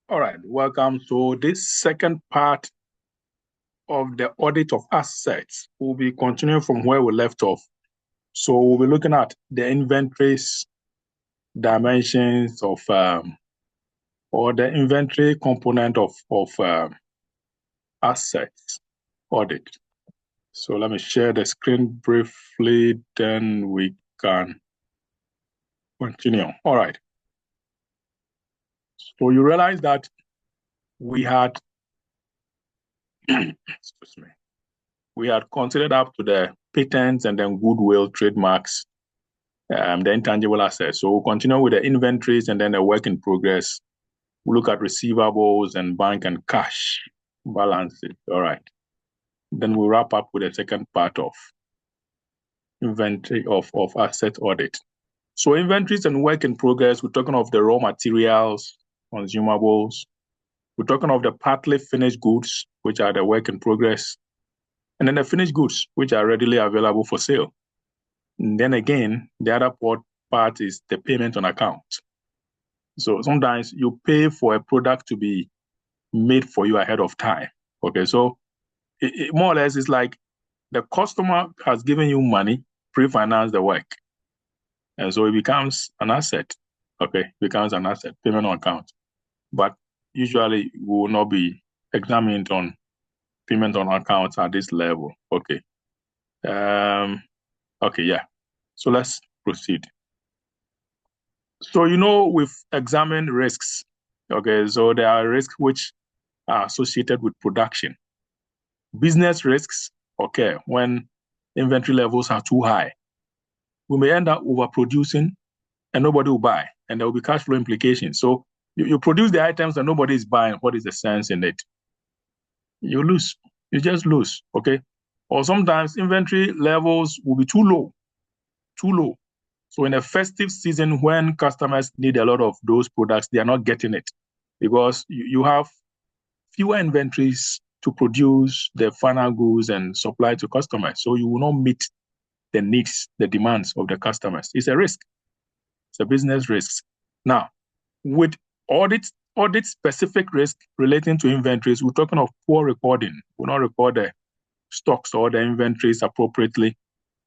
All right, welcome to this second part of the audit of assets. We'll be continuing from where we left off. So we'll be looking at the inventories, dimensions of, or the inventory component of assets audit. So let me share the screen briefly, then we can continue. All right. So you realize that we had, excuse me, we had considered up to the patents and then goodwill, trademarks, the intangible assets. So we'll continue with the inventories and then the work in progress. We'll look at receivables and bank and cash balances. All right. Then we'll wrap up with the second part of inventory of asset audit. So inventories and work in progress, we're talking of the raw materials, consumables. We're talking of the partly finished goods, which are the work in progress, and then the finished goods, which are readily available for sale. And then again, the other part is the payment on account. So sometimes you pay for a product to be made for you ahead of time. Okay, so it more or less is like the customer has given you money, pre-finance the work. And so it becomes an asset. Okay, becomes an asset, payment on account. But usually we will not be examined on payment on account at this level. Okay. Okay, yeah. So let's proceed. So, we've examined risks. Okay, so there are risks which are associated with production. Business risks occur when inventory levels are too high. We may end up overproducing and nobody will buy, and there will be cash flow implications. So you produce the items and nobody is buying. What is the sense in it? You lose. You just lose, okay? Or sometimes inventory levels will be too low. So in a festive season, when customers need a lot of those products, they are not getting it because you have fewer inventories to produce the final goods and supply to customers. So you will not meet the needs, the demands of the customers. It's a risk. It's a business risk. Now, with audit-specific risk relating to inventories, we're talking of poor recording. We'll not record the stocks or the inventories appropriately.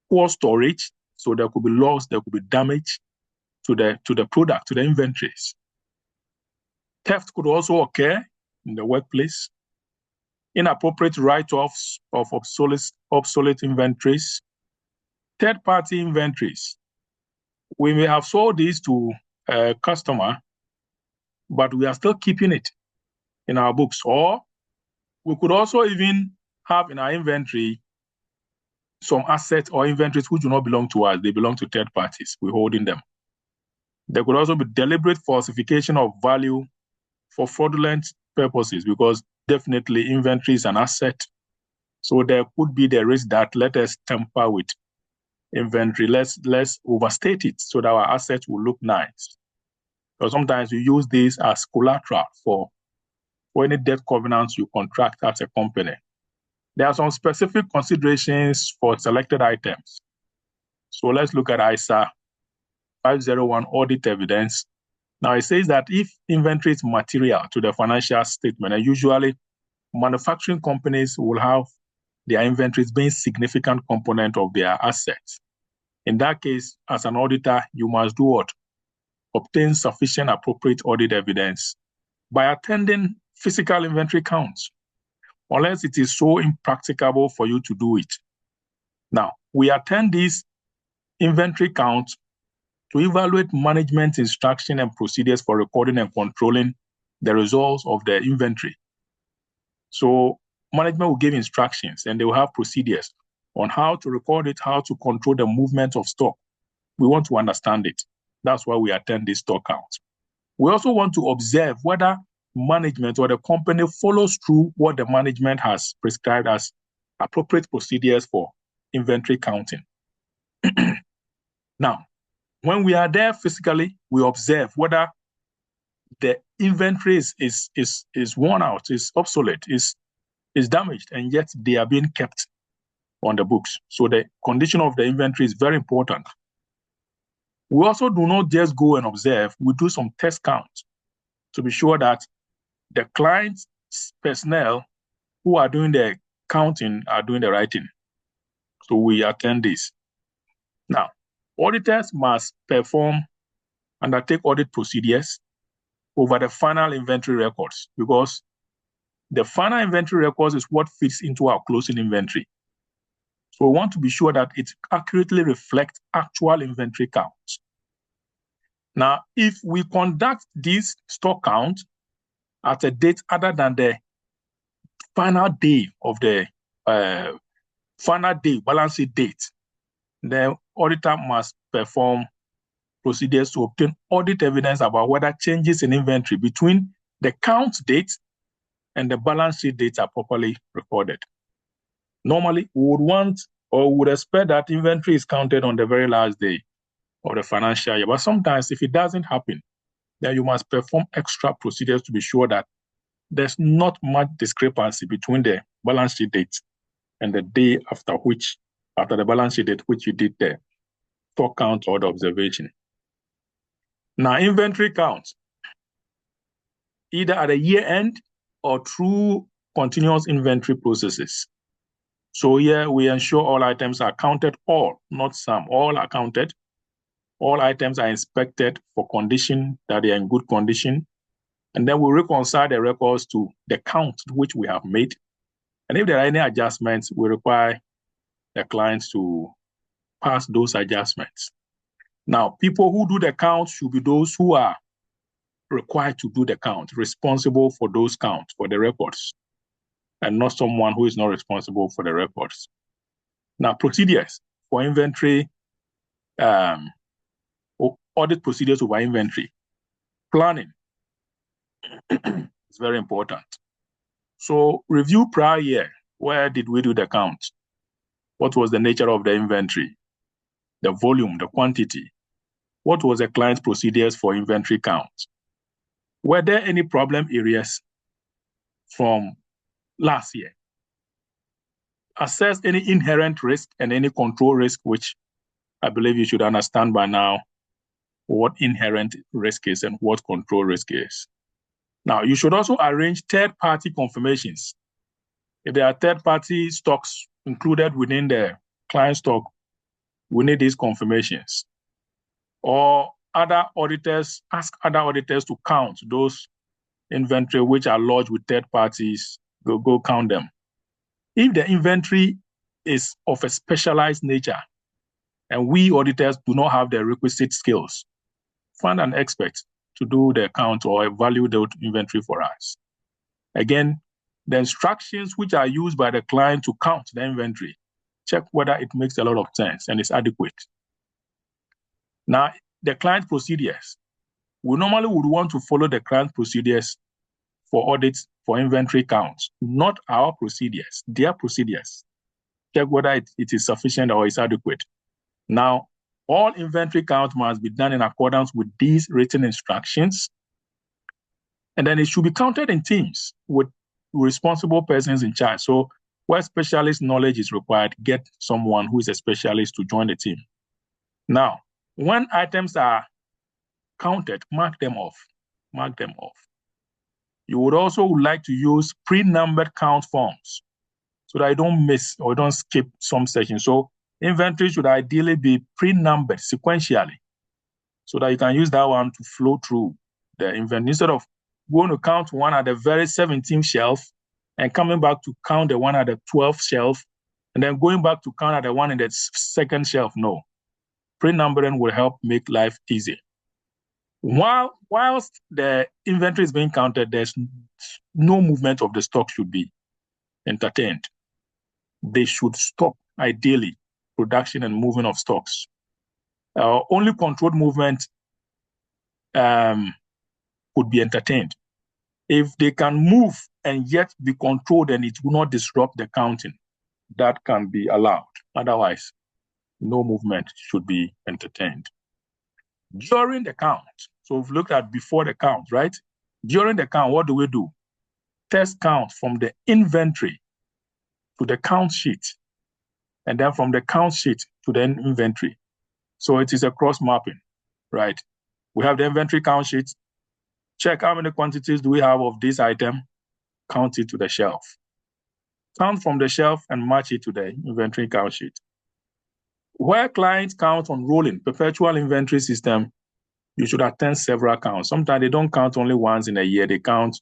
Poor storage, so there could be loss, there could be damage to the product, to the inventories. Theft could also occur in the workplace. Inappropriate write-offs of obsolete inventories. Third-party inventories. We may have sold these to a customer, but we are still keeping it in our books. Or we could also even have in our inventory some assets or inventories which do not belong to us. They belong to third parties. We're holding them. There could also be deliberate falsification of value for fraudulent purposes, because definitely inventory is an asset. So there could be the risk that let us tamper with inventory. Let's overstate it so that our assets will look nice. Because sometimes you use this as collateral for any debt covenants you contract as a company. There are some specific considerations for selected items. So let's look at ISA 501 audit evidence. Now it says that if inventory is material to the financial statement, and usually manufacturing companies will have their inventories being a significant component of their assets. In that case, as an auditor, you must do what? Obtain sufficient appropriate audit evidence by attending physical inventory counts, unless it is so impracticable for you to do it. Now, we attend these inventory counts to evaluate management instruction and procedures for recording and controlling the results of the inventory. So management will give instructions and they will have procedures on how to record it, how to control the movement of stock. We want to understand it. That's why we attend these stock counts. We also want to observe whether management or the company follows through what the management has prescribed as appropriate procedures for inventory counting. Now, when we are there physically, we observe whether the inventory is worn out, is obsolete, is damaged, and yet they are being kept on the books. So the condition of the inventory is very important. We also do not just go and observe, we do some test counts to be sure that the client's personnel who are doing the counting are doing the writing. So we attend this. Now, auditors must undertake audit procedures over the final inventory records, because the final inventory records is what fits into our closing inventory. So we want to be sure that it accurately reflects actual inventory counts. Now, if we conduct this stock count at a date other than the final day of the balance sheet date, the auditor must perform procedures to obtain audit evidence about whether changes in inventory between the count date and the balance sheet date are properly recorded. Normally, we would want or would expect that inventory is counted on the very last day of the financial year. But sometimes, if it doesn't happen, then you must perform extra procedures to be sure that there's not much discrepancy between the balance sheet date and the day after the balance sheet date, which you did the stock count or the observation. Now, inventory counts, either at the year end or through continuous inventory processes. So here we ensure all items are counted, all, not some, all are counted. All items are inspected for condition, that they are in good condition. And then we reconcile the records to the count which we have made. And if there are any adjustments, we require the clients to pass those adjustments. Now, people who do the count should be those who are required to do the count, responsible for those counts, for the records, and not someone who is not responsible for the records. Now, procedures for inventory, audit procedures over inventory. Planning is very important. So review prior year. Where did we do the count? What was the nature of the inventory? The volume, the quantity. What was the client's procedures for inventory count? Were there any problem areas from last year? Assess any inherent risk and any control risk, which I believe you should understand by now what inherent risk is and what control risk is. Now, you should also arrange third-party confirmations. If there are third-party stocks included within the client stock, we need these confirmations. Or ask other auditors to count those inventory which are lodged with third parties, go count them. If the inventory is of a specialized nature and we auditors do not have the requisite skills, find an expert to do the count or evaluate the inventory for us. Again, the instructions which are used by the client to count the inventory, check whether it makes a lot of sense and is adequate. Now, the client procedures. We normally would want to follow the client procedures for audits for inventory counts, not our procedures, their procedures. Check whether it is sufficient or is adequate. Now, all inventory counts must be done in accordance with these written instructions. And then it should be counted in teams with responsible persons in charge. So where specialist knowledge is required, get someone who is a specialist to join the team. Now, when items are counted, mark them off. Mark them off. You would also like to use pre-numbered count forms so that you don't miss or don't skip some sections. So inventory should ideally be pre-numbered sequentially so that you can use that one to flow through the inventory instead of going to count one at the very 17th shelf and coming back to count the one at the 12th shelf and then going back to count at the one in the second shelf. No. Pre-numbering will help make life easier. Whilst the inventory is being counted, there's no movement of the stock should be entertained. They should stop, ideally, production and moving of stocks. Only controlled movement could be entertained. If they can move and yet be controlled and it will not disrupt the counting, that can be allowed. Otherwise, no movement should be entertained. During the count, so we've looked at before the count, right? During the count, what do? Test count from the inventory to the count sheet, and then from the count sheet to the inventory. So it is a cross mapping, right? We have the inventory count sheet, Check how many quantities do we have of this item, count it to the shelf. Count from the shelf and match it to the inventory count sheet. Where clients count on rolling perpetual inventory system, you should attend several counts. Sometimes they don't count only once in a year. They count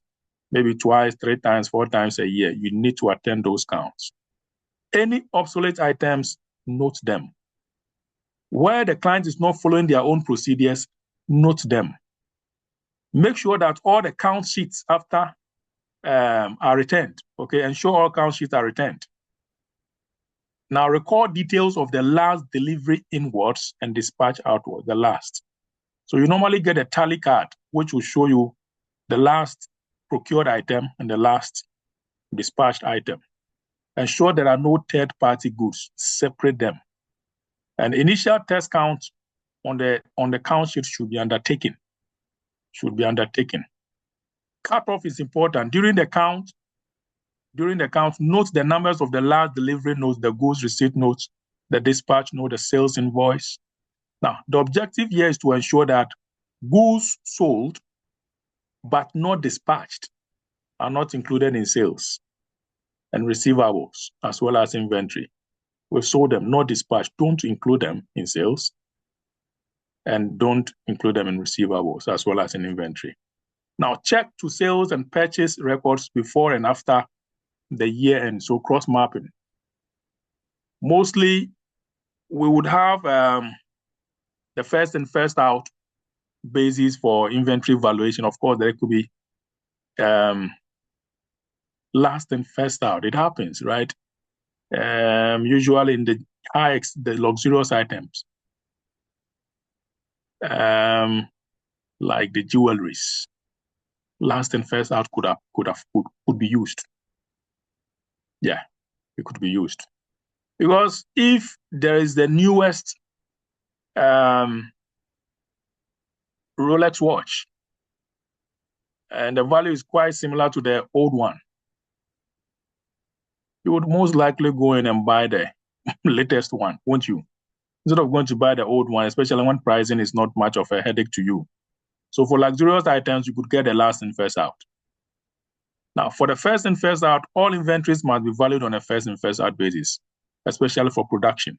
maybe twice, 3 times, 4 times a year. You need to attend those counts. Any obsolete items, note them. Where the client is not following their own procedures, note them. Make sure that all the count sheets after are returned. Okay, ensure all count sheets are returned. Now record details of the last delivery inwards and dispatch outward, the last. So you normally get a tally card, which will show you the last procured item and the last dispatched item. Ensure there are no third-party goods. Separate them. An initial test count on the count sheet should be undertaken. Cutoff is important. During the count, note the numbers of the last delivery notes, the goods receipt notes, the dispatch note, the sales invoice. Now, the objective here is to ensure that goods sold but not dispatched are not included in sales and receivables, as well as inventory. We've sold them, not dispatched. Don't include them in sales and don't include them in receivables, as well as in inventory. Now, check to sales and purchase records before and after the year end, so cross-mapping. Mostly, we would have the first in, first out basis for inventory valuation. Of course, there could be last in, first out. It happens, right? Usually in the the luxurious items, like the jewelries, last in, first out could be used. Yeah, it could be used. Because if there is the newest Rolex watch and the value is quite similar to the old one, you would most likely go in and buy the latest one, won't you? Instead of going to buy the old one, especially when pricing is not much of a headache to you. So for luxurious items, you could get the last in, first out. Now, for the first in, first out, all inventories must be valued on a first in, first out basis, especially for production.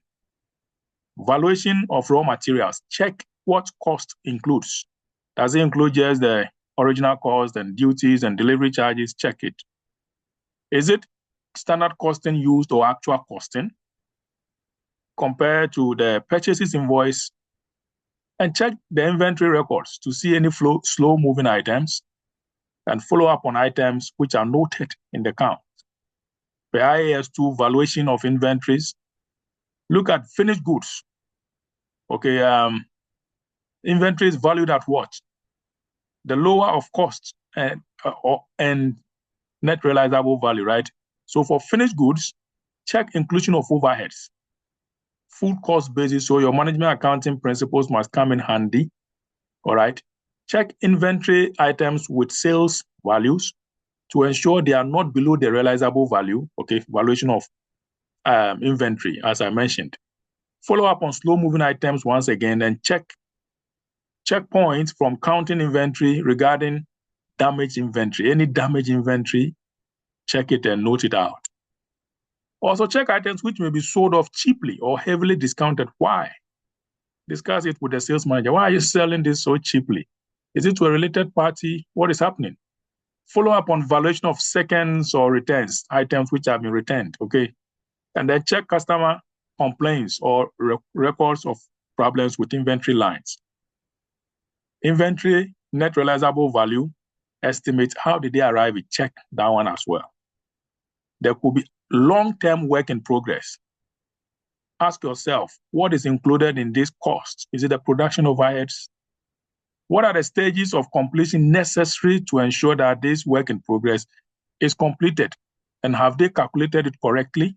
Valuation of raw materials. Check what cost includes. Does it include just the original cost and duties and delivery charges? Check it. Is it standard costing used or actual costing compared to the purchases invoice? And check the inventory records to see any slow-moving items and follow up on items which are noted in the count. The IAS2 valuation of inventories. Look at finished goods. Okay, inventory is valued at what? The lower of cost and net realizable value, right? So for finished goods, check inclusion of overheads, full cost basis. So your management accounting principles must come in handy. All right. Check inventory items with sales values to ensure they are not below the realizable value. Okay, valuation of inventory, as I mentioned. Follow up on slow-moving items once again, and check points from counting inventory regarding damaged inventory. Any damaged inventory, check it and note it out. Also, check items which may be sold off cheaply or heavily discounted. Why? Discuss it with the sales manager. Why are you selling this so cheaply? Is it to a related party? What is happening? Follow up on valuation of seconds or returns, items which have been returned, okay? And then check customer complaints or records of problems with inventory lines. Inventory net realizable value, estimate how did they arrive at, check that one as well. There could be long-term work in progress. Ask yourself, what is included in this cost? Is it the production overheads? What are the stages of completion necessary to ensure that this work in progress is completed? And have they calculated it correctly?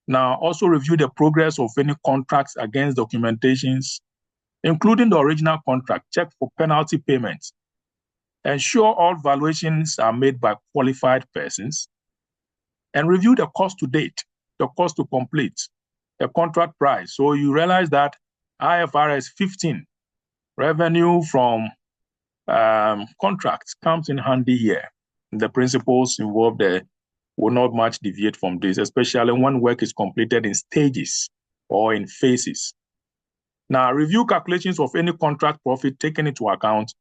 Now, also review the progress of any contracts against documentations, including the original contract. Check for penalty payments. Ensure all valuations are made by qualified persons. And review the cost to date, the cost to complete, the contract price. So you realize that IFRS 15, revenue from contracts comes in handy here. The principles involved there will not much deviate from this, especially when work is completed in stages or in phases. Now, review calculations of any contract profit taken into account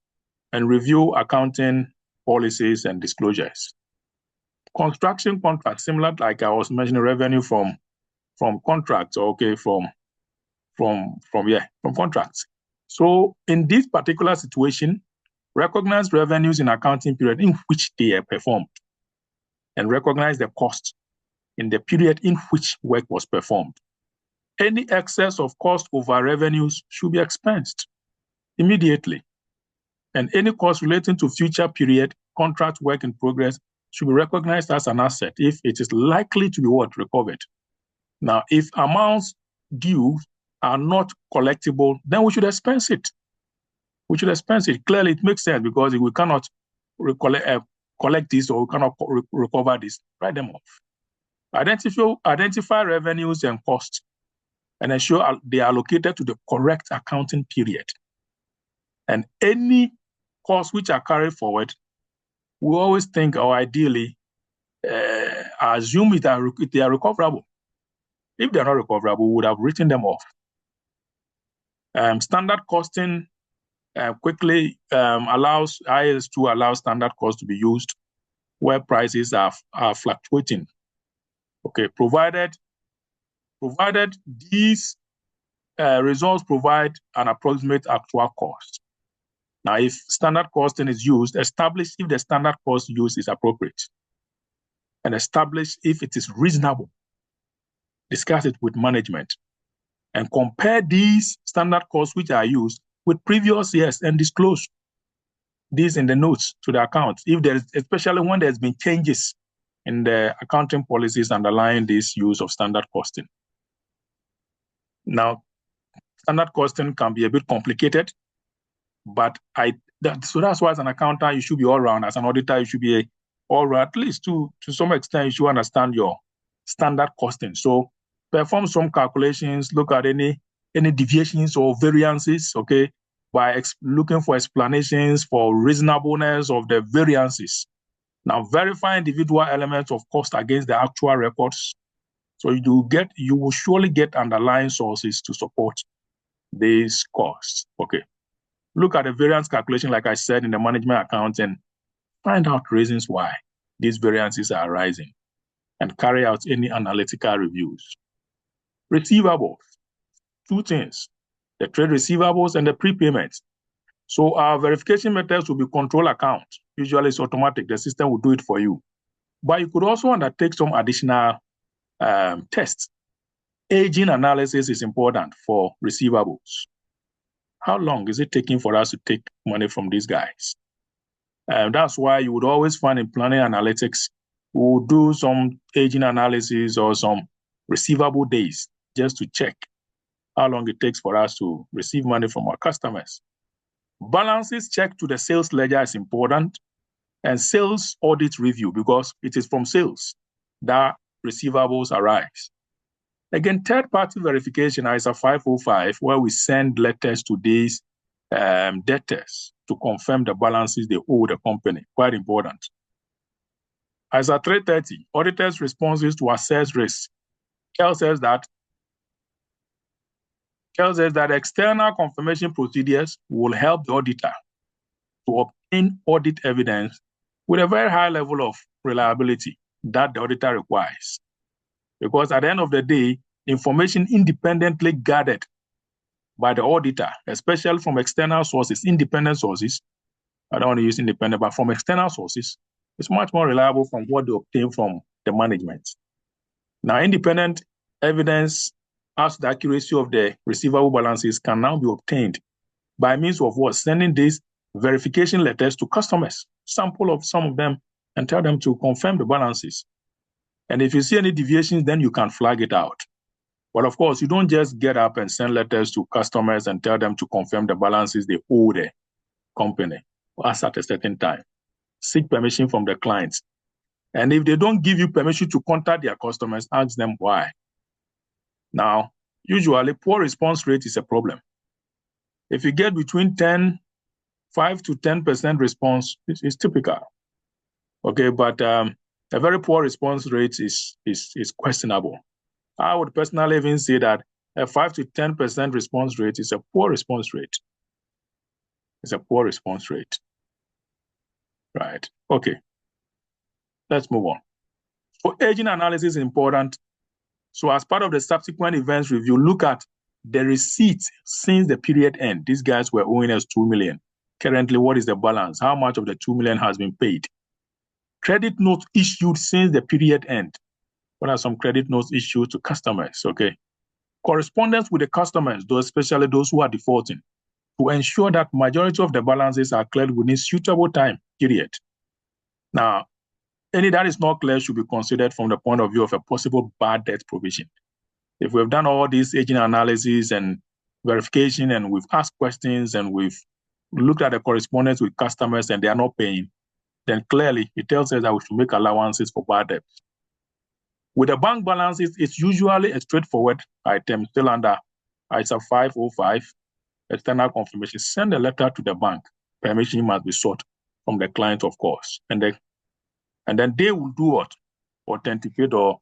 and review accounting policies and disclosures. Construction contracts, similar like I was mentioning, revenue from contracts, okay, from contracts. So in this particular situation, recognize revenues in accounting period in which they are performed and recognize the cost in the period in which work was performed. Any excess of cost over revenues should be expensed immediately. And any cost relating to future period contract work in progress should be recognized as an asset if it is likely to be recovered. Now, if amounts due are not collectible, then we should expense it. We should expense it. Clearly, it makes sense because if we cannot collect this or we cannot recover this, write them off. Identify revenues and costs and ensure they are allocated to the correct accounting period. And any costs which are carried forward, we always think, or ideally, assume they are recoverable. If they are not recoverable, we would have written them off. Standard costing quickly allows IAS2 allows standard cost to be used where prices are fluctuating. Okay, provided these results provide an approximate actual cost. Now, if standard costing is used, establish if the standard cost used is appropriate and establish if it is reasonable. Discuss it with management and compare these standard costs which are used with previous years and disclose these in the notes to the account. If there is, especially when there's been changes in the accounting policies underlying this use of standard costing. Now, standard costing can be a bit complicated, but so that's why as an accountant, you should be all round. As an auditor, you should be all round. At least to some extent, you should understand your standard costing. So perform some calculations, look at any deviations or variances, okay, by looking for explanations for reasonableness of the variances. Now, verify individual elements of cost against the actual records. So you will surely get underlying sources to support these costs, okay. Look at the variance calculation, like I said, in the management account and find out reasons why these variances are arising and carry out any analytical reviews. Receivables, two things, the trade receivables and the prepayments. So our verification methods will be control account. Usually it's automatic, the system will do it for you. But you could also undertake some additional tests. Aging analysis is important for receivables. How long is it taking for us to take money from these guys? That's why you would always find in planning analytics, we'll do some aging analysis or some receivable days just to check how long it takes for us to receive money from our customers. Balances check to the sales ledger is important, and sales audit review, because it is from sales that receivables arise. Again, third-party verification is a 505, where we send letters to these debtors to confirm the balances they owe the company. Quite important. ISA 330, auditors' responses to assess risks, tells us that external confirmation procedures will help the auditor to obtain audit evidence with a very high level of reliability that the auditor requires. Because at the end of the day, information independently gathered by the auditor, especially from external sources, independent sources, I don't want to use independent, but from external sources, is much more reliable from what they obtain from the management. Now, independent evidence as to the accuracy of the receivable balances can now be obtained by means of what? Sending these verification letters to customers, sample of some of them, and tell them to confirm the balances. And if you see any deviations, then you can flag it out. But of course, you don't just get up and send letters to customers and tell them to confirm the balances they owe the company as at a certain time. Seek permission from the clients. And if they don't give you permission to contact their customers, ask them why. Now, usually poor response rate is a problem. If you get between 10 5 to 10% response is typical. Okay, but a very poor response rate is questionable. I would personally even say that a 5 to 10% response rate is a poor response rate. It's a poor response rate. Right. Okay. Let's move on. So aging analysis is important. So as part of the subsequent events review, look at the receipts since the period end. These guys were owing us 2 million. Currently, what is the balance? How much of the 2 million has been paid? Credit notes issued since the period end. What are some credit notes issued to customers? Okay. Correspondence with the customers, though especially those who are defaulting, to ensure that majority of the balances are cleared within suitable time period. Now, any that is not clear should be considered from the point of view of a possible bad debt provision. If we've done all these aging analysis and verification, and we've asked questions, and we've looked at the correspondence with customers and they are not paying, then clearly it tells us that we should make allowances for bad debt. With the bank balances, it's usually a straightforward item still under ISA 505, external confirmation. Send a letter to the bank. Permission must be sought from the client, of course. And then they will do what? Authenticate or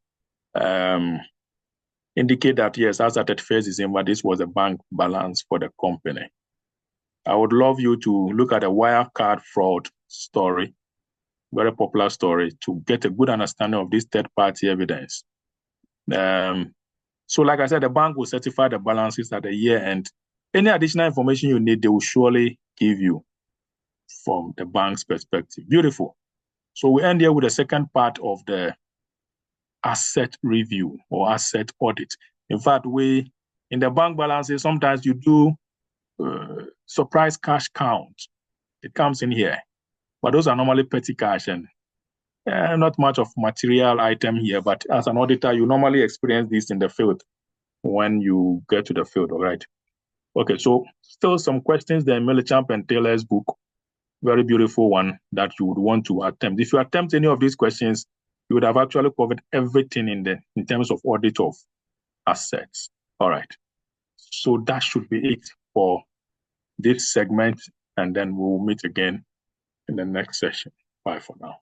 indicate that, yes, as at 31st December, this was a bank balance for the company. I would love you to look at a Wirecard fraud story, very popular story, to get a good understanding of this third-party evidence. So like I said, the bank will certify the balances at the year end. Any additional information you need, they will surely give you from the bank's perspective. Beautiful. So we end here with the second part of the asset review or asset audit. In fact, in the bank balances, sometimes you do surprise cash count. It comes in here, but those are normally petty cash and not much of material item here. But as an auditor, you normally experience this in the field when you get to the field, all right? Okay, so still some questions there in Millichamp and Taylor's book. Very beautiful one that you would want to attempt. If you attempt any of these questions, you would have actually covered everything in terms of audit of assets. All right. So that should be it for this segment, and then we'll meet again in the next session. Bye for now.